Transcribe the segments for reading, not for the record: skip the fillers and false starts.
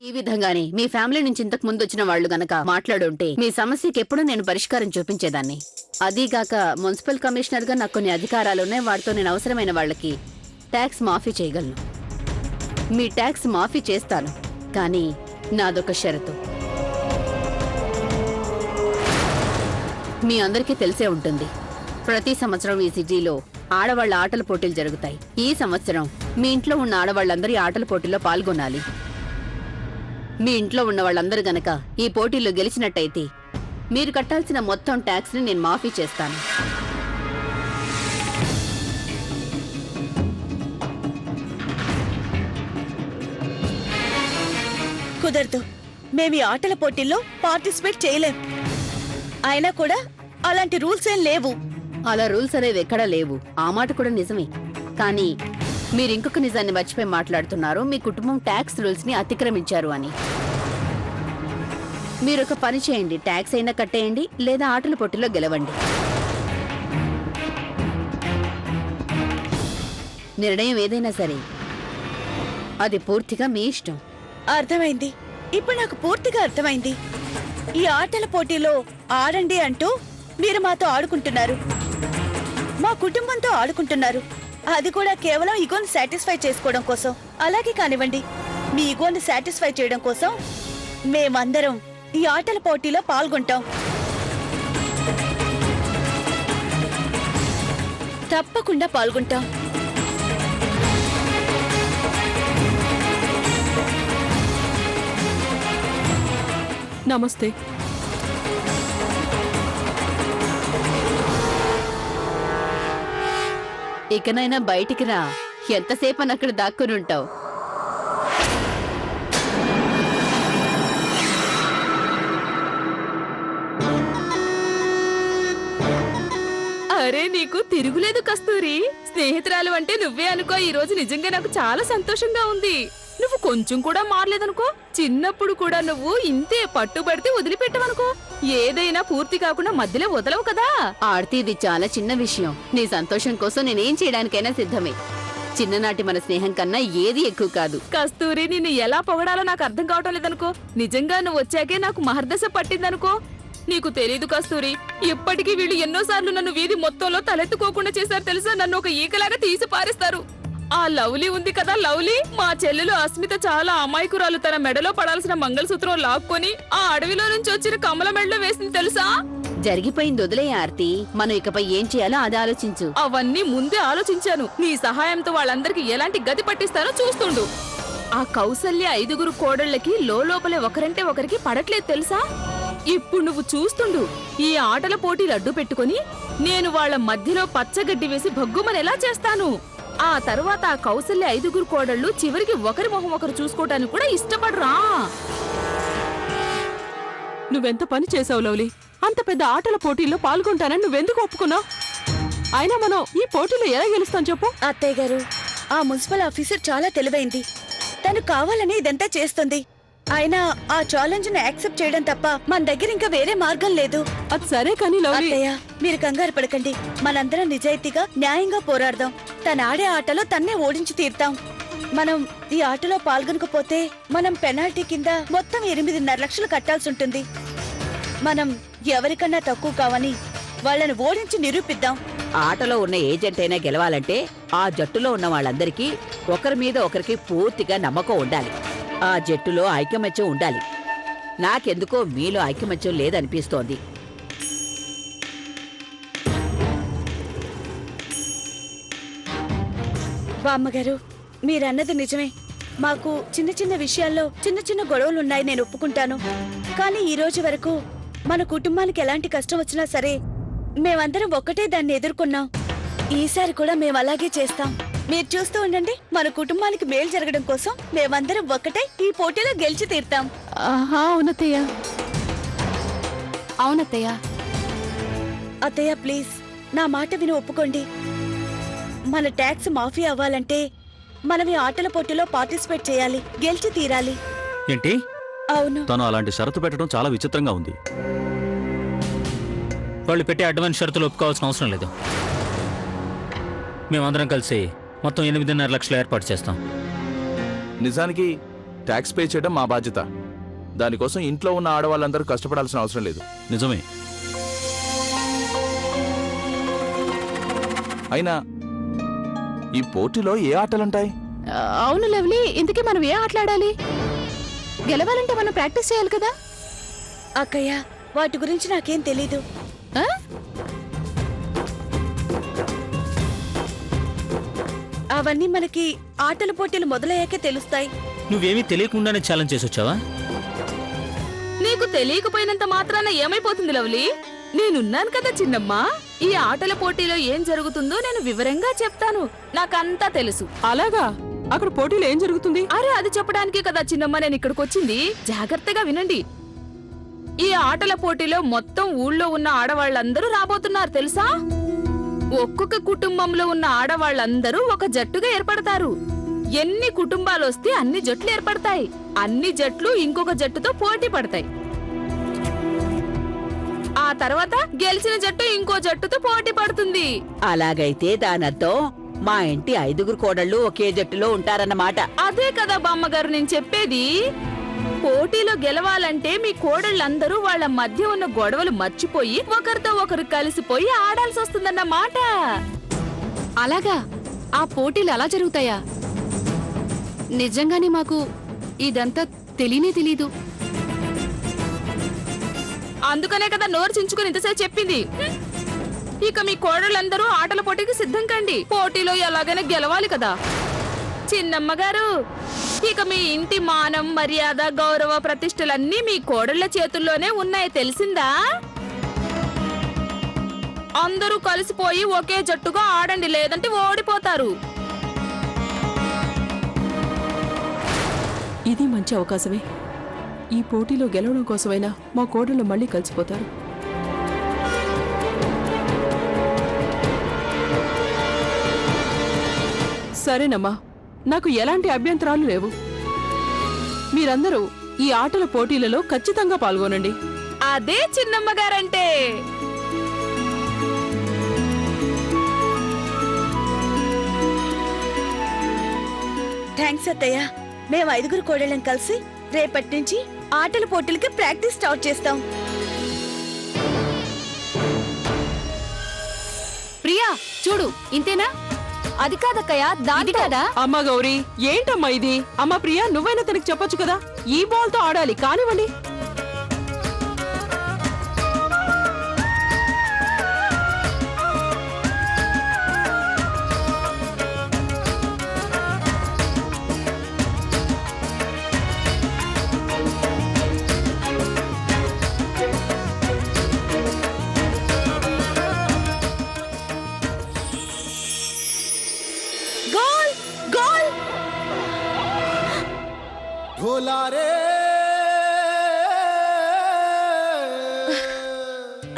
ఈ విధంగానే మీ ఫ్యామిలీ నుంచి ఇంతకు ముందు వచ్చిన వాళ్ళు గనక మాట్లాడుంటే మీ సమస్యకి ఎప్పుడూ నేను పరిష్కారం చూపించేదాన్ని. అదీగాక మున్సిపల్ కమిషనర్ గా నాకు కొన్ని అధికారాలున్నాయి. వాటితో నేను అవసరమైన వాళ్ళకి ట్యాక్స్ మాఫీ చేయగలను. మీ ట్యాక్స్ మాఫీ చేస్తాను, కానీ నాదొక షరతు. మీ అందరికీ తెలిసే ఉంటుంది, ప్రతి సంవత్సరం ఈ సిటీలో ఆడవాళ్ల ఆటల పోటీలు జరుగుతాయి. ఈ సంవత్సరం మీ ఇంట్లో ఉన్న ఆడవాళ్ళందరూ ఈ ఆటల పోటీల్లో పాల్గొనాలి. మీ ఇంట్లో ఉన్న వాళ్ళందరూ గనక ఈ పోటీల్లో గెలిచినట్టయితే మీరు కట్టాల్సిన మొత్తం ట్యాక్స్ ని నేను మాఫీ చేస్తాను. కుదరదు. మేము ఈ ఆటల పోటీల్లో పార్టిసిపేట్ చేయలేం. అయినా కూడా అలాంటి రూల్స్ ఏం లేవు. అలా రూల్స్ అనేవి ఎక్కడా లేవు. ఆ మాట కూడా నిజమే. కానీ మీరు ఇంకొక నిజాన్ని మర్చిపోయి మాట్లాడుతున్నారు. మీ కుటుంబం ట్యాక్స్ రూల్స్ ని అతిక్రమించారు అని. మీరు ఒక పని చేయండి, ట్యాక్స్ అయినా కట్టేయండి, లేదా ఆటల పోటీలో గెలవండి. నిర్ణయం ఏదైనా సరే, అది పూర్తిగా మీ ఇష్టం. అర్థమైంది. ఇప్పుడు నాకు పూర్తిగా అర్థమైంది. ఈ ఆటల పోటీలో ఆడండి అంటూ మీరు మాతో ఆడుకుంటున్నారు, మా కుటుంబంతో ఆడుకుంటున్నారు. అది కూడా కేవలం ఈగోని సాటిస్ఫై చేసుకోవడం కోసం. అలాగే కానివ్వండి, మీ ఈగోని సాటిస్ఫై చేయడం కోసం మేమందరం ఈ ఆటల పోటీలో పాల్గొంటాం. తప్పకుండా పాల్గొంటాం. నమస్తే. ఇకనైనా బయటికి రా. ఎంతసేపు అని అక్కడ దాక్కుని ఉంటావు? అరే, నీకు తిరుగులేదు కస్తూరి. స్నేహితురాలు అంటే నువ్వే అనుకో. ఈ రోజు నిజంగా నాకు చాలా సంతోషంగా ఉంది. నువ్వు కొంచెం కూడా మారలేదనుకో. చిన్నప్పుడు కూడా నువ్వు ఇంతే పట్టుబడితే వదిలిపెట్టవనుకో. ఏదైనా పూర్తి కాకుండా మధ్యలో వదలవు కదా. ఆర్తి, ఇది చాలా చిన్న విషయం. నీ సంతోషం కోసం నేనేం చేయడానికైనా సిద్ధమే. చిన్ననాటి మన స్నేహం కన్నా ఏది ఎక్కువ కాదు. కస్తూరి, నిన్ను ఎలా పొగడాలో నాకు అర్థం కావటం లేదనుకో. నిజంగా నువ్వు వచ్చాకే నాకు మహర్దశ పట్టిందనుకో. నీకు తెలీదు కస్తూరి, ఇప్పటికీ వీళ్ళు ఎన్నోసార్లు నన్ను వీధి మొత్తంలో తలెత్తుకోకుండా చేశారు తెలుసా. నన్ను ఒక ఈకలాగా తీసి పారేస్తారు. ఆ లవ్లీ ఉంది కదా, లవ్లీ, మా చెల్లెలు అస్మిత చాలా అమాయకురాలు. తన మెడలో పడాల్సిన మంగళసూత్రం లాక్కొని ఆ అడవిలో నుంచి వచ్చిన కమల మెడలో వేసింది తెలుసా. జరిగిపోయింది వదిలే ఆర్తి. మనం ఇకపై ఏం చేయాలో అది ఆలోచించు. అవన్నీ ముందే ఆలోచించాను. నీ సహాయంతో వాళ్ళందరికీ ఎలాంటి గతి పట్టిస్తానో చూస్తుండు. ఆ కౌసల్య 5 కోడళ్ళకి లోపలే ఒకరంటే ఒకరికి పడట్లేదు తెలుసా. ఇప్పుడు నువ్వు చూస్తుండు. ఈ ఆటల పోటీలు అడ్డు పెట్టుకుని నేను వాళ్ళ మధ్యలో పచ్చగడ్డి వేసి భగ్గుమని ఎలా చేస్తాను. ఆ తర్వాత ఆ కౌసల్య 5 కోడళ్ళు చివరికి ఒకరి మొహం ఒకరు చూసుకోవటానికి కూడా ఇష్టపడరా. నువ్వెంత పని చేసావు లవ్లీ. అంత పెద్ద ఆటల పోటీల్లో పాల్గొంటానని నువ్వెందుకు ఒప్పుకున్నావు? అయినా మనం ఈ పోటీలో ఎలా గెలుస్తాం చెప్పు. అత్తయ్య గారు, ఆ మున్సిపల్ ఆఫీసర్ చాలా తెలివైంది. తను కావాలని ఇదంతా చేస్తుంది. అయినా ఆ ఛాలెంజ్ ను యాక్సెప్ట్ చేయడం తప్ప మన దగ్గర ఇంకా వేరే మార్గం లేదు. అది సరే కానీ లవ్లీ, అత్తయ్య, మీరు కంగారు పడకండి. మనందరం నిజాయితీగా న్యాయంగా పోరాడదాం. తన ఆడే ఆటలో తన్నే ఓడించి తీరుతాం. మనం ఈ ఆటలో పాల్గొనకపోతే మనం పెనాల్టీ కింద మొత్తం 8.5 లక్షలు కట్టాల్సి ఉంటుంది. మనం ఎవరికన్నా తక్కువ కావని వాళ్ళని ఓడించి నిరూపిద్దాం. ఆటలో ఉన్న ఏజెంట్ అయినా గెలవాలంటే ఆ జట్టులో ఉన్న వాళ్ళందరికీ ఒకరి మీద ఒకరికి పూర్తిగా నమ్మకం ఉండాలి. ఆ జట్టులో ఐకమత్యం ఉండాలి. నాకెందుకో మీలో ఐకమత్యం లేదనిపిస్తోంది. బామ్మగారు, మీరన్నది నిజమే. మాకు చిన్న చిన్న విషయాల్లో చిన్న చిన్న గొడవలున్నాయి, నేను ఒప్పుకుంటాను. కానీ ఈ రోజు వరకు మన కుటుంబానికి ఎలాంటి కష్టం వచ్చినా సరే మేమందరం ఒక్కటే దాన్ని ఎదుర్కొన్నాం. ఈసారి కూడా మేము అలాగే చేస్తాం. మీరు చూస్తూ ఉండండి. మన కుటుంబానికి మేలు జరగడం కోసం మేమందరం ఒక్కటే ఈ పోటీలో గెలిచి తీరుతాం. అవునత్తయ్య. అవునత్తయ్య. అత్తయ్య, ప్లీజ్ నా మాట విని ఒప్పుకోండి. మన ట్యాక్స్ మాఫీ అవ్వాలంటే మనం ఈ ఆటల పోటీలో పార్టిసిపేట్ చేయాలి, గెలిచి తీరాలి. ఏంటి? అవును. తను అలాంటి షరతు పెట్టడం చాలా విచిత్రంగా ఉంది. వాళ్ళు పెట్టే అడ్వాన్స్ షరతులు ఒప్పుకోవాల్సిన అవసరం లేదు. మేమందరం కలిసి మొత్తం 8.5 లక్షలు ఏర్పాటు చేస్తాం. నిజానికి ట్యాక్స్ పే చేయడం మా బాధ్యత. దానికోసం ఇంట్లో ఉన్న ఆడవాళ్ళందరూ కష్టపడాల్సిన అవసరం లేదు. నిజమే. అయినా ఈ పోటీలో ఏ ఆటలుంటాయి? అవును లవ్లీ, ఇంతకీ మనం ఏ ఆటలాడాలి? గెలవాలంటే మనం ప్రాక్టీస్ చేయాలి కదా. అక్కయ్య, వాటి గురించి నాకేం తెలీదు. ఆ? అవన్నీ మనకి ఆటల పోటీలు మొదలయ్యాకే తెలుస్తాయి. నువ్వేమీ తెలియకుండానే ఛాలెంజ్ చేసి వచ్చావా? నీకు తెలియకపోయినంత మాత్రాన ఏమైపోతుంది లవ్లీ? నేనున్నాను కదా చిన్నమ్మా. ఈ ఆటల పోటీలో ఏం జరుగుతుందో నేను వివరంగా చెప్తాను. నాకంతా తెలుసు. అలాగా? అక్కడ పోటీలో ఏం జరుగుతుంది? అరే, అది చెప్పడానికి కదా చిన్నమ్మ నేను ఇక్కడికి వచ్చింది. జాగ్రత్తగా వినండి. ఈ ఆటల పోటీలో మొత్తం ఊళ్ళో ఉన్న ఆడవాళ్ళందరూ రాబోతున్నారు తెలుసా? ఒక్కొక్క కుటుంబంలో ఉన్న ఆడవాళ్ళందరూ ఒక జట్టుగా ఏర్పడతారు. ఎన్ని కుటుంబాలు వస్తే అన్ని జట్లు ఏర్పడతాయి. అన్ని జట్లు ఇంకొక జట్టుతో పోటీ పడతాయి. ఆ తర్వాత గెలిచిన జట్టు ఇంకో జట్టుతో పోటీ పడుతుంది. అలాగైతే దానర్థం మా ఇంటి 5 కోడళ్ళు ఒకే జట్టులో ఉంటారన్నమాట. అదే కదా బామ్మగారు నేను చెప్పేది. పోటీలో గెలవాలంటే మీ కోడళ్ళందరూ వాళ్ళ మధ్య ఉన్న గొడవలు మర్చిపోయి ఒకరితో ఒకరు కలిసిపోయి ఆడాల్సి వస్తుందన్నమాట. అలాగా? ఆ పోటీలు అలా జరుగుతాయా? నిజంగానే మాకు ఇదంతా తెలియనే తెలీదు. అందుకనే కదా నోరు చించుకుని ఇంతసేపు చెప్పింది. ఇక మీ కోడళ్ళందరూ ఆటల పోటీకి సిద్ధం కండి. పోటీలో ఎలాగైనా గెలవాలి కదా. చిన్నమ్మ గారు, ఇక మీ ఇంటి మానం, మర్యాద, గౌరవ, ప్రతిష్టలన్నీ మీ కోడళ్ళ చేతుల్లోనే ఉన్నాయి తెలిసిందా? అందరూ కలిసిపోయి ఒకే జట్టుగా ఆడండి, లేదంటే ఓడిపోతారు. ఇది మంచి అవకాశమే. ఈ పోటీలో గెలవడం కోసమైనా మా కోడళ్ళు మళ్ళీ కలిసిపోతారు. సరేనమ్మా, నాకు ఎలాంటి అభ్యంతరాలు లేవు. మీరందరూ ఈ ఆటల పోటీలలో ఖచ్చితంగా పాల్గొనండి. అదే చిన్నమ్మ గారంటే. థ్యాంక్స్ అత్తయ్య. మేము 5 కోడళ్ళం కలిసి రేపటి నుంచి ఆటల పోటీలకి ప్రాక్టీస్ స్టార్ట్ చేస్తాం. ప్రియా చూడు, ఇంతేనా? అది కాదక్కయ్య, దాని కదా. అమ్మా గౌరీ, ఏంటమ్మా ఇది? అమ్మా ప్రియా, నువ్వైనా తనకి చెప్పొచ్చు కదా. ఈ బాల్ తో ఆడాలి, కానివ్వండి. గోల్! గోల్!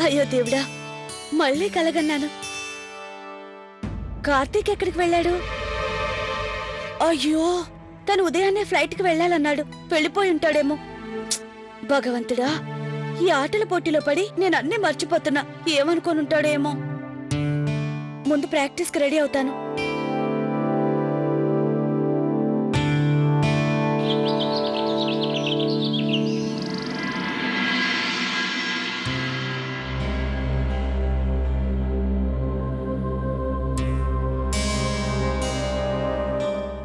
అయ్యో దేవుడా, మళ్ళీ కలగన్నాను. కార్తీక్ ఎక్కడికి వెళ్ళాడు? అయ్యో, తను ఉదయాన్నే ఫ్లైట్ కి వెళ్ళాలన్నాడు. వెళ్ళిపోయి ఉంటాడేమో. భగవంతుడా, ఈ ఆటల పోటీలో పడి నేను అన్నీ మర్చిపోతున్నా. ఏమనుకొని ఉంటాడేమో. ముందు ప్రాక్టీస్ కి రెడీ అవుతాను.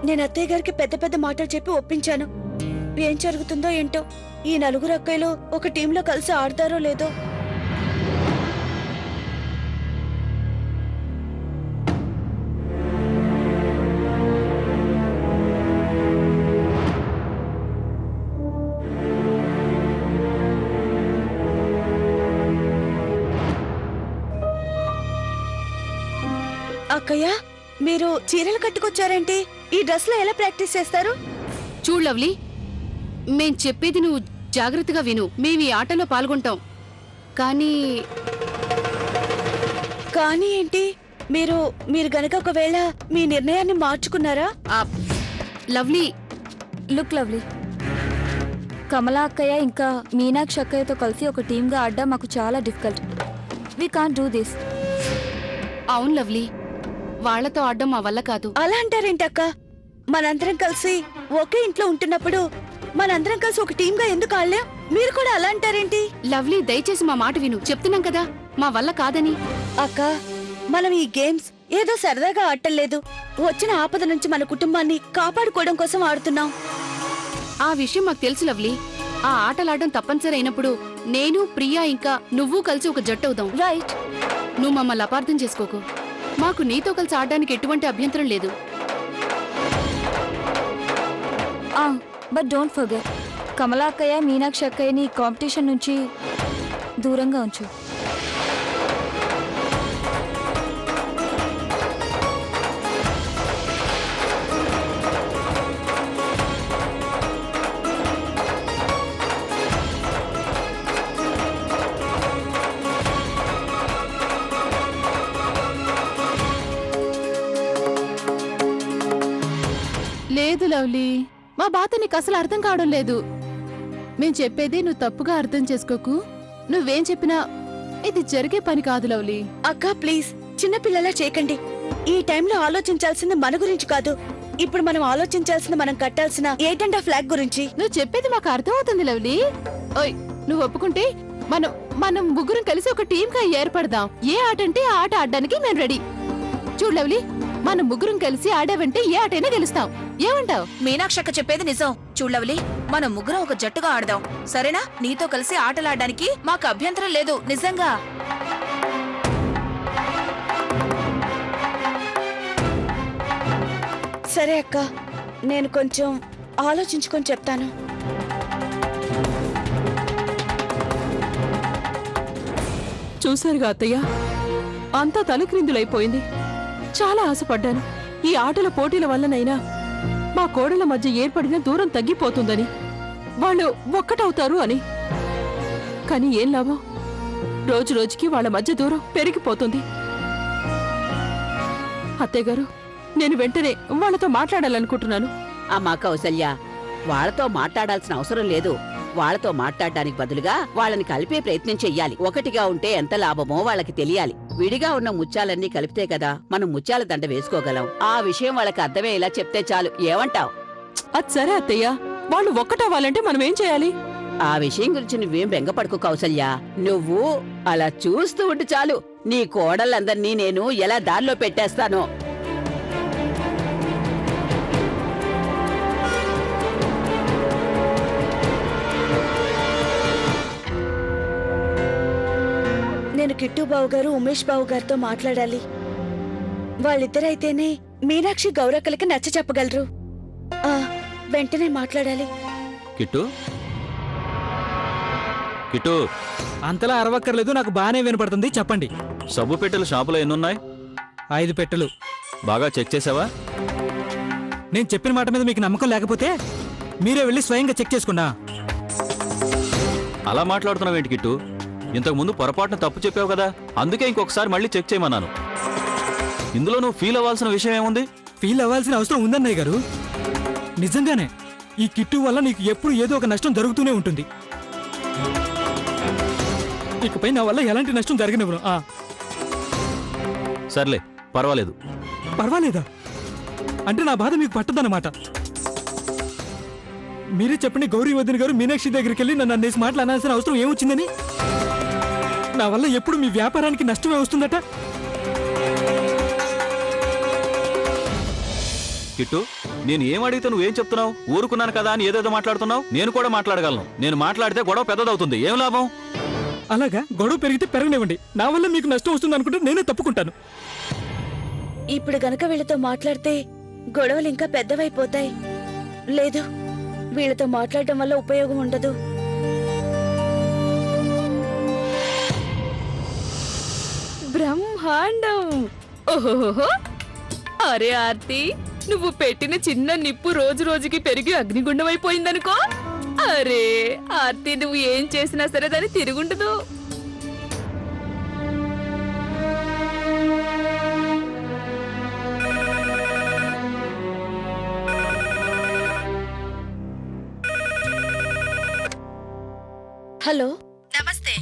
నేను అత్తయ్య గారికి పెద్ద పెద్ద మాటలు చెప్పి ఒప్పించాను. ఏం జరుగుతుందో ఏంటో. ఈ 4 అక్కయ్యలు ఒక టీంలో కలిసి ఆడతారో లేదో. అక్కయ్య, మీరు చీరలు కట్టుకొచ్చారేంటి? ఈ డ్రెస్ లో ఎలా ప్రాక్టీస్ చేస్తారు? చూడు లవ్లీ, మేం చెప్పేది నువ్వు జాగ్రత్తగా విను. మేము ఈ ఆటలో పాల్గొంటాం. కానీ కానీ ఏంటి? మీరు గనక ఒకవేళ మీ నిర్ణయాన్ని మార్చుకున్నారా? లవ్లీ, లుక్ లవ్లీ, కమలా అక్కయ్య ఇంకా మీనాక్షి అక్కయ్యతో కలిసి ఒక టీంగా ఆడడం మాకు చాలా difficult. We can't do this. అవును లవ్లీ, వాళ్లతో ఆడడం మా వల్ల కాదు. అలా అంటారేంటక్క? మనందరం కలిసి ఒకే ఇంట్లో ఉంటున్నప్పుడు మనందరం కలిసి ఒక టీమ్ గా ఎందుకు ఆడలేం? మీరు కూడా అలా అంటారేంటి? లవ్లీ దయచేసి మా మాట విను, చెప్తున్నాం కదా మా వల్ల కాదని. అక్క, మనం ఈ గేమ్స్ ఏదో సరదాగా ఆడలేదు. వచ్చిన ఆపద నుంచి మన కుటుంబాన్ని కాపాడుకోవడం కోసం ఆడుతున్నాం. ఆ విషయం మాకు తెలుసు లవ్లీ. ఆ ఆటలాడడం తప్పనిసరి అయినప్పుడు నేను, ప్రియా ఇంకా నువ్వు కలిసి ఒక జట్టు అవుదాం. రైట్. నువ్వు మమ్మల్ని అపార్థం చేసుకోకు. మాకు నీతో కలిసి ఆడడానికి ఎటువంటి అభ్యంతరం లేదు. బట్ డోంట్ ఫర్గెట్, కమలా అక్కయ్య మీనాక్షి అక్కయ్యని కాంపిటీషన్ నుంచి దూరంగా ఉంచు. లేదు లవ్లీ, మా బాధ నీకు అసలు అర్థం కావడం లేదు. మేం చెప్పేది నువ్వు తప్పుగా అర్థం చేసుకోకు. నువ్వేం చెప్పినా ఇది జరిగే పని కాదు లవ్లీ. అక్క ప్లీజ్, చిన్నపిల్లలా చేయకండి. ఈ టైంలో ఆలోచించాల్సింది మన గురించి కాదు. ఇప్పుడు మనం ఆలోచించాల్సింది మనం కట్టాల్సిన 8.5 ఫ్లాగ్ గురించి. నువ్వు చెప్పేది మాకు అర్థమవుతుంది లవ్లీ. ఓయ్, నువ్వు ఒప్పుకుంటే మనం ముగ్గురం కలిసి ఒక టీమ్ గా ఏర్పడదాం. ఏ ఆట అంటే ఆ ఆట ఆడడానికి మేము రెడీ. చూడు లవ్లీ, మనం ముగ్గురం కలిసి ఆడావంటే ఏ ఆటైనా గెలుస్తాం. ఏమంటావ్? మీనాక్షక్క చెప్పేది నిజం. చూడలవలి, మనం ముగ్గురం ఒక జట్టుగా ఆడదాం, సరేనా? నీతో కలిసి ఆటలాడడానికి మాకు అభ్యంతరం లేదు, నిజంగా. సరే అక్క, నేను కొంచెం ఆలోచించుకొని చెప్తాను. చూశారుగా అత్తయ్య, అంతా తలక్రిందులైపోయింది. చాలా ఆశపడ్డాను ఈ ఆటల పోటీల వల్లనైనా మా కోడళ్ల మధ్య ఏర్పడిన దూరం తగ్గిపోతుందని, వాళ్ళు ఒక్కటవుతారు అని. కానీ ఏం లాభం? రోజు రోజుకి వాళ్ళ మధ్య దూరం పెరిగిపోతుంది. అత్తయ్య గారు, నేను వెంటనే వాళ్ళతో మాట్లాడాలనుకుంటున్నాను. అమ్మా కౌసల్య, వాళ్ళతో మాట్లాడాల్సిన అవసరం లేదు. వాళ్ళతో మాట్లాడడానికి బదులుగా వాళ్ళని కలిపే ప్రయత్నం చెయ్యాలి. ఒకటిగా ఉంటే ఎంత లాభమో వాళ్ళకి తెలియాలి. విడిగా ఉన్న ముత్యాలన్నీ కలిపితే కదా మనం ముత్యాల దండ వేసుకోగలం. ఆ విషయం వాళ్ళకి అర్థమయ్యేలా చెప్తే చాలు. ఏమంటావ్? అది సరే అత్తయ్య, వాళ్ళు ఒక్కటవ్వాలంటే మనం ఏం చేయాలి? ఆ విషయం గురించి నువ్వేం బెంగపడకు కౌసల్య. నువ్వు అలా చూస్తూ ఉండి చాలు. నీ కోడళ్ళందర్నీ నేను ఎలా దారిలో పెట్టేస్తానో. నేను కిట్టు బావు గారు, ఉమేష్ బావు గారితో మాట్లాడాలి. వాళ్ళిద్దరైతేనే మీనాక్షి గౌరక్కలకి నచ్చ చెప్పగలరు. వెంటనే మాట్లాడాలి. కిట్టు కిట్టు, అంతలా అరవక్కర్లేదు, నాకు బానే వినపడుతుంది, చెప్పండి. సబ్బు పెట్టెలు షాపులో ఎన్నున్నాయి? 5 పెట్టెలు. బాగా చెక్ చేసావా? నేను చెప్పిన మాట మీద మీకు నమ్మకం లేకపోతే మీరే వెళ్ళి స్వయంగా చెక్ చేసుకున్నా. అలా మాట్లాడుతున్నావేంటి కిట్టు? ఇంతకు ముందు పొరపాటున తప్పు చెప్పావు కదా, అందుకే ఇంకొకసారి మళ్ళీ చెక్ చేయమన్నాను. ఇందులో నువ్వు ఫీల్ అవ్వాల్సిన విషయం ఏముంది? ఫీల్ అవ్వాల్సిన అవసరం ఉందన్నయ్య గారు. నిజంగానే ఈ కిట్టు వల్ల నీకు ఎప్పుడు ఏదో ఒక నష్టం జరుగుతూనే ఉంటుంది. ఇకపై నా వల్ల ఎలాంటి నష్టం జరగనివ్వను. సర్లే, పర్వాలేదు. పర్వాలేదా? అంటే నా బాధ మీకు పట్టదన్నమాట. మీరే చెప్పండి, గౌరీ వదిన గారు మీనాక్షి దగ్గరికి వెళ్ళి నన్ను అన్నేసి మాటలు అనాల్సిన అవసరం ఏమొచ్చిందని? నా వల్ల ఎప్పుడు మీ వ్యాపారానికి నష్టమే వస్తుందట. కిట్టు, నేను ఏం అడిగితే నువ్వేం చెప్తున్నావు? ఊరుకున్నాను కదా అని ఏదేదో మాట్లాడుతున్నావు. నేను కూడా మాట్లాడగలను. నేను మాట్లాడితే గొడవ పెద్దదవుతుంది. ఏం లాభం? అలాగా, గొడవ పెరిగితే పెరగనివ్వండి. నా వల్ల మీకు నష్టం వస్తుంది అనుకుంటే నేనే తప్పుకుంటాను. ఇప్పుడు గనక వీళ్ళతో మాట్లాడితే గొడవలు ఇంకా పెద్దవైపోతాయి. లేదు, వీళ్ళతో మాట్లాడటం వల్ల ఉపయోగం ఉండదు. బ్రహ్మాండం! ఓహోహో! అరే ఆర్తి, నువ్వు పెట్టిన చిన్న నిప్పు రోజు రోజుకి పెరిగి అగ్నిగుండం అయిపోయిందనుకో. అరే ఆర్తి, నువ్వు ఏం చేసినా సరే దాన్ని తిరుగుండదు. హలో, నమస్తే,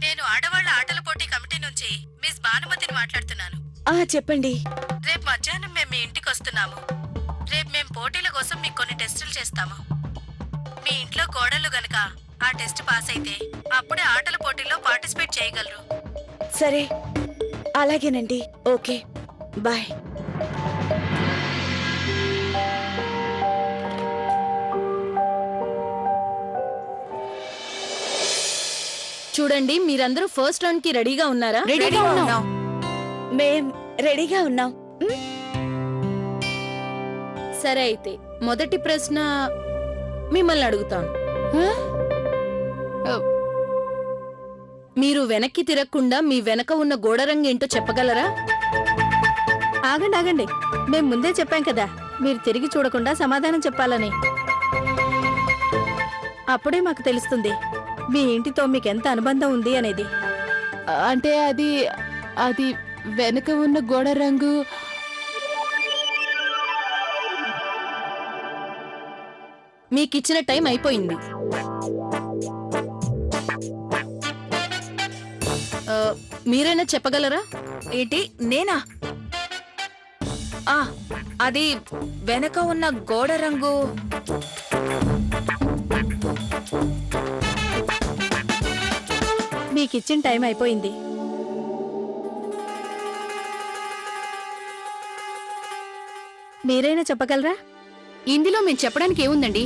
నేను ఆడవాళ్ల ఆటల పోటీ కమిటీ నుంచి మిస్ భానుమతిని మాట్లాడుతున్నాను. చెప్పండి. రేపు మధ్యాహ్నం మేము మీ ఇంటికి వస్తున్నాము. రేపు మేము పోటీల కోసం మీకు కొన్ని టెస్టులు చేస్తాము. మీ ఇంట్లో కోడళ్ళు గనక ఆ టెస్ట్ పాస్ అయితే అప్పుడే ఆటల పోటీల్లో పార్టిసిపేట్ చేయగలరు. సరే అలాగేనండి. Okay bye. చూడండి, మీరందరూ ఫస్ట్ రౌండ్ కి రెడీగా ఉన్నారా? రెడీగా ఉన్నాం. మేం రెడీగా ఉన్నాం. సరే అయితే మొదటి ప్రశ్న మిమ్మల్ని అడుగుతాను. మీరు వెనక్కి తిరగకుండా మీ వెనక ఉన్న గోడ రంగు ఏంటో చెప్పగలరా? ఆగండి ఆగండి, మేము ముందే చెప్పాం కదా మీరు తిరిగి చూడకుండా సమాధానం చెప్పాలని. అప్పుడే మాకు తెలుస్తుంది మీ ఇంటితో మీకు ఎంత అనుబంధం ఉంది అనేది. అంటే అది వెనక ఉన్న గోడ రంగు మీకిచ్చిన టైం అయిపోయింది. మీరైనా చెప్పగలరా? ఏంటి నేనా? అది వెనక ఉన్న గోడ రంగు మీకిచ్చిన టైం అయిపోయింది. మీరైనా చెప్పగలరా? ఇందులో మేము చెప్పడానికి ఏముందండి?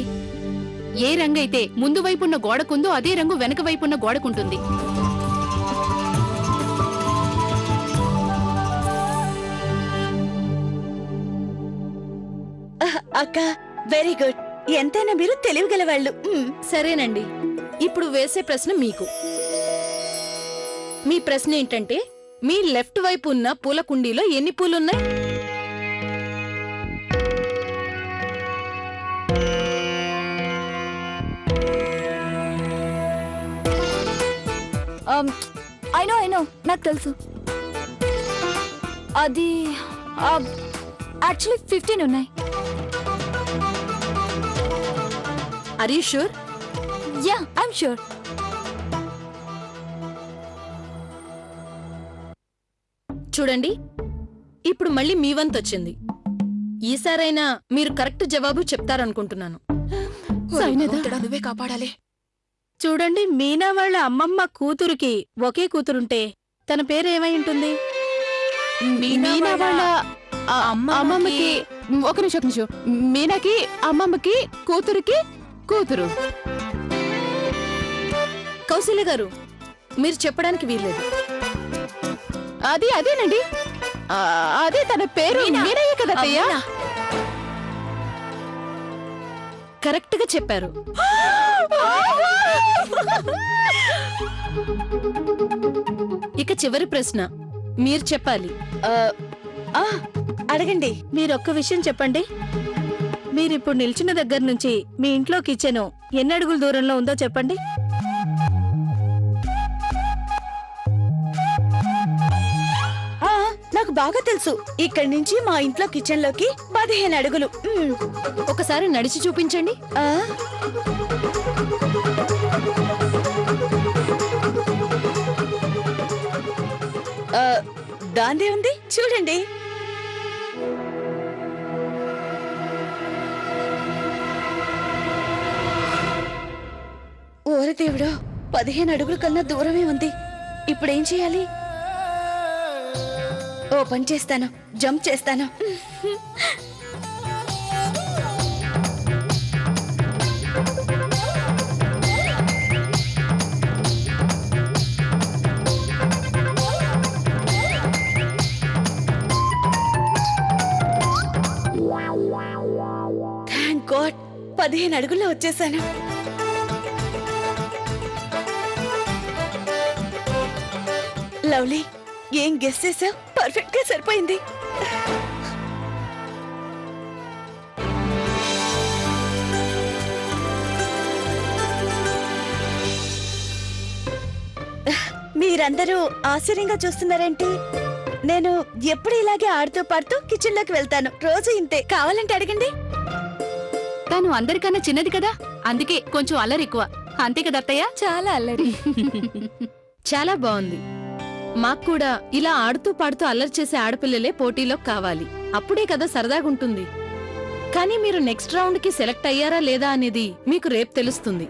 ఏ రంగు అయితే ముందు వైపున్న గోడకుందో అదే రంగు వెనక వైపున్న గోడకుంటుంది. అక్క వెరీ గుడ్. ఎంతైనా మీరు తెలివిగలవాళ్ళు. సరేనండి, ఇప్పుడు వేసే ప్రశ్న మీకు. మీ ప్రశ్న ఏంటంటే, మీ లెఫ్ట్ వైపు ఉన్న పూల కుండీలో ఎన్ని పూలున్నాయి? ఐ నో నాకు తెలుసు. అది యాక్చువల్లీ 15 ఉన్నాయి. Are you sure? Yeah I'm sure. చూడండి, ఇప్పుడు మళ్ళీ మీ వంతు వచ్చింది. ఈసారైనా మీరు కరెక్ట్ జవాబు చెప్తారనుకుంటున్నాను. భగవంతుడా, నువ్వే కాపాడాలి. చూడండి, మీనా వాళ్ళ అమ్మమ్మ కూతురుకి ఒకే కూతురుంటే తన పేరు ఏమై ఉంటుంది? మీనా వాళ్ళ అమ్మమ్మకి ఒక నిమిషం. మీనాకి అమ్మమ్మకి కూతురికి కూతురు. కౌశల్య గారు, మీరు చెప్పడానికి వీల్లేదు. అదేనండి, అదే తన పేరు మీనయ్య కదా అత్తయ్య. కరెక్ట్ గా చెప్పారు. ఇక చివరి ప్రశ్న మీరు చెప్పాలి. అడగండి. మీరొక్క విషయం చెప్పండి. మీరిప్పుడు నిల్చున్న దగ్గర నుంచి మీ ఇంట్లో కిచెన్ ఎన్ని అడుగుల దూరంలో ఉందో చెప్పండి. నాకు బాగా తెలుసు. ఇక్కడి నుంచి మా ఇంట్లో కిచెన్ లోకి 15 అడుగులు. ఒకసారి నడిచి చూపించండి. దాందే ఉంది, చూడండి. ఓరి దేవుడా, 15 అడుగుల కన్నా దూరమే ఉంది. ఇప్పుడేం చేయాలి? ఓ పని చేస్తాను, జంప్ చేస్తాను. థ్యాంక్ గాడ్, 15 అడుగుల్లో వచ్చేసాను. లవ్లీ, ఏం గెస్ చేసావు? పర్ఫెక్ట్ గా సరిపోయింది. మీరందరూ ఆశ్చర్యంగా చూస్తున్నారేంటి? నేను ఎప్పుడు ఇలాగే ఆడుతూ పాడుతూ కిచెన్ లోకి వెళ్తాను. రోజు ఇంతే. కావాలంటే అడగండి. తను అందరికన్నా చిన్నది కదా, అందుకే కొంచెం అల్లరి ఎక్కువ. అంతే కదా అత్తయ్య? చాలా అల్లరి. చాలా బాగుంది. మాకు కూడా ఇలా ఆడుతూ పాడుతూ అల్లరి చేసే ఆడపిల్లలే పోటీలో కావాలి. అప్పుడే కదా సరదాగుంటుంది. కానీ మీరు నెక్స్ట్ రౌండ్ కి సెలెక్ట్ అయ్యారా లేదా అనేది మీకు రేపు తెలుస్తుంది